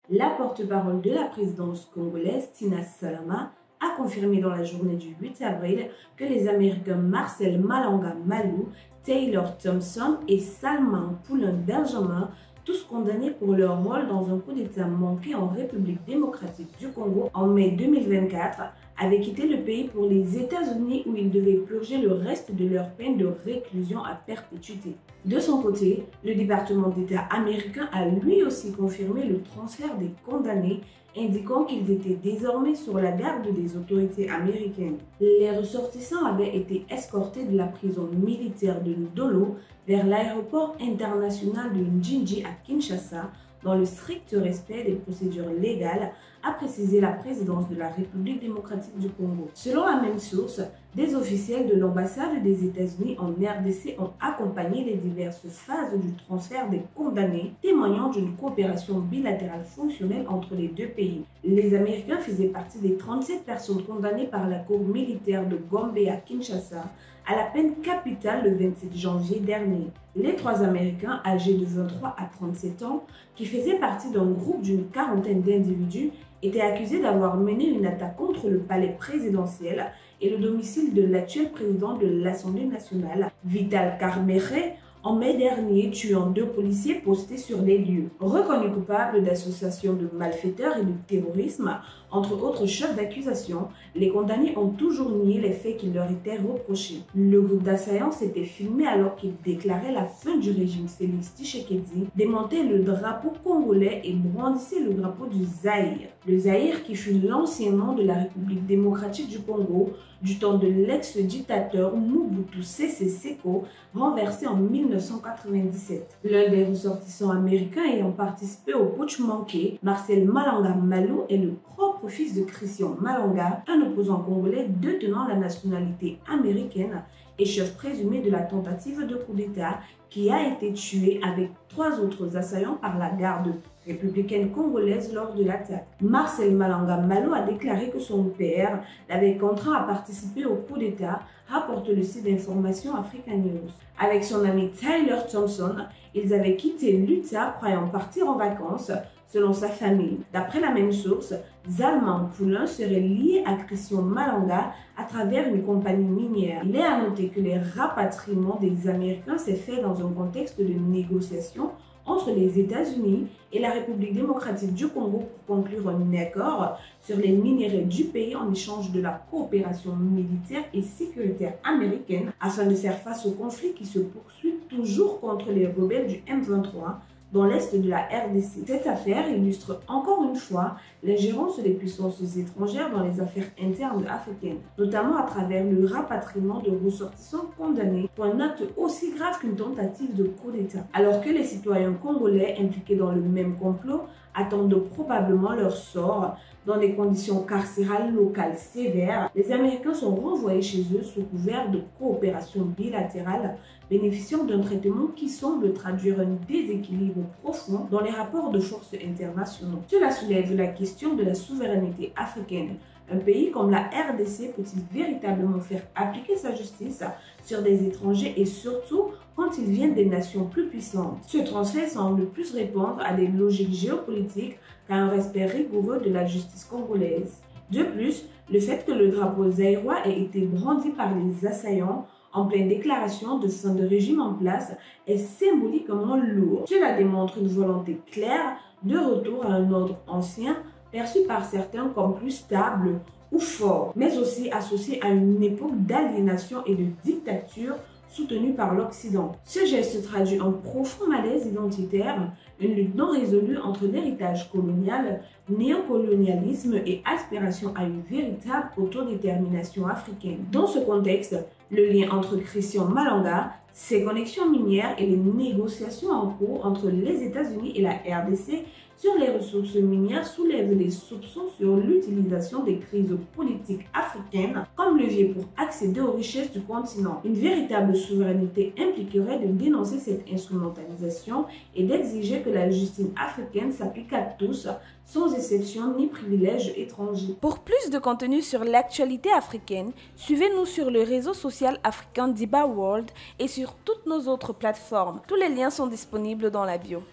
La porte-parole de la présidence congolaise, Tina Salama, a confirmé dans la journée du 8 avril que les Américains Marcel Malanga Malou, Taylor Thompson et Salman Poulin Benjamin, tous condamnés pour leur rôle dans un coup d'État manqué en République démocratique du Congo en mai 2024, avaient quitté le pays pour les États-Unis où ils devaient purger le reste de leur peine de réclusion à perpétuité. De son côté, le département d'État américain a lui aussi confirmé le transfert des condamnés, indiquant qu'ils étaient désormais sur la garde des autorités américaines. Les ressortissants avaient été escortés de la prison militaire de Ndolo vers l'aéroport international de Njinji à Kinshasa, dans le strict respect des procédures légales, a précisé la présidence de la République démocratique du Congo. Selon la même source, des officiels de l'ambassade des États-Unis en RDC ont accompagné les diverses phases du transfert des condamnés, témoignant d'une coopération bilatérale fonctionnelle entre les deux pays. Les Américains faisaient partie des 37 personnes condamnées par la cour militaire de Gombe à Kinshasa à la peine capitale le 27 janvier dernier. Les trois Américains, âgés de 23 à 37 ans, qui faisaient partie d'un groupe d'une quarantaine d'individus, étaient accusés d'avoir mené une attaque contre le palais présidentiel et le domicile de l'actuel président de l'Assemblée nationale, Vital Kamerhe, en mai dernier, tuant 2 policiers postés sur les lieux. Reconnus coupables d'association de malfaiteurs et de terrorisme, entre autres chefs d'accusation, les condamnés ont toujours nié les faits qui leur étaient reprochés. Le groupe d'assaillants s'était filmé alors qu'il déclarait la fin du régime Félix Tshisekedi, démontait le drapeau congolais et brandissait le drapeau du Zaïre. Le Zaïre qui fut l'ancien nom de la République démocratique du Congo, du temps de l'ex-dictateur Mobutu Sese Seko, renversé en 1997. L'un des ressortissants américains ayant participé au putsch manqué, Marcel Malanga Malou, est le propre fils de Christian Malanga, un opposant congolais détenant la nationalité américaine et chef présumé de la tentative de coup d'État qui a été tué avec 3 autres assaillants par la garde républicaine congolaise lors de l'attaque. Marcel Malanga Malou a déclaré que son père l'avait contraint à participer au coup d'État, rapporte le site d'information Africa News. Avec son ami Taylor Thompson, ils avaient quitté l'Utah croyant partir en vacances, selon sa famille. D'après la même source, Salman Poulin serait lié à Christian Malanga à travers une compagnie minière. Il est à noter que les rapatriements des Américains s'est fait dans un contexte de négociation entre les États-Unis et la République démocratique du Congo pour conclure un accord sur les minéraux du pays en échange de la coopération militaire et sécuritaire américaine afin de faire face au conflit qui se poursuit toujours contre les rebelles du M23 dans l'est de la RDC. Cette affaire illustre encore une fois l'ingérence des puissances étrangères dans les affaires internes africaines, notamment à travers le rapatriement de ressortissants condamnés pour un acte aussi grave qu'une tentative de coup d'État. Alors que les citoyens congolais impliqués dans le même complot attendent probablement leur sort dans des conditions carcérales locales sévères, les Américains sont renvoyés chez eux sous couvert de coopération bilatérale, bénéficiant d'un traitement qui semble traduire un déséquilibre profond dans les rapports de force internationaux. Cela soulève la question de la souveraineté africaine. Un pays comme la RDC peut-il véritablement faire appliquer sa justice sur des étrangers et surtout quand ils viennent des nations plus puissantes? Ce transfert semble plus répondre à des logiques géopolitiques qu'à un respect rigoureux de la justice congolaise. De plus, le fait que le drapeau zaïrois ait été brandi par les assaillants en pleine déclaration de fin de régime en place est symboliquement lourd. Cela démontre une volonté claire de retour à un ordre ancien perçu par certains comme plus stable ou fort, mais aussi associé à une époque d'aliénation et de dictature soutenue par l'Occident. Ce geste traduit un profond malaise identitaire, une lutte non résolue entre l'héritage colonial, néocolonialisme et aspiration à une véritable autodétermination africaine. Dans ce contexte, le lien entre Christian Malanga, ses connexions minières et les négociations en cours entre les États-Unis et la RDC sur les ressources minières soulèvent des soupçons sur l'utilisation des crises politiques africaines comme levier pour accéder aux richesses du continent. Une véritable souveraineté impliquerait de dénoncer cette instrumentalisation et d'exiger que la justice africaine s'applique à tous, sans exception ni privilège étranger. Pour plus de contenu sur l'actualité africaine, suivez-nous sur le réseau social africain Diba World et sur toutes nos autres plateformes. Tous les liens sont disponibles dans la bio.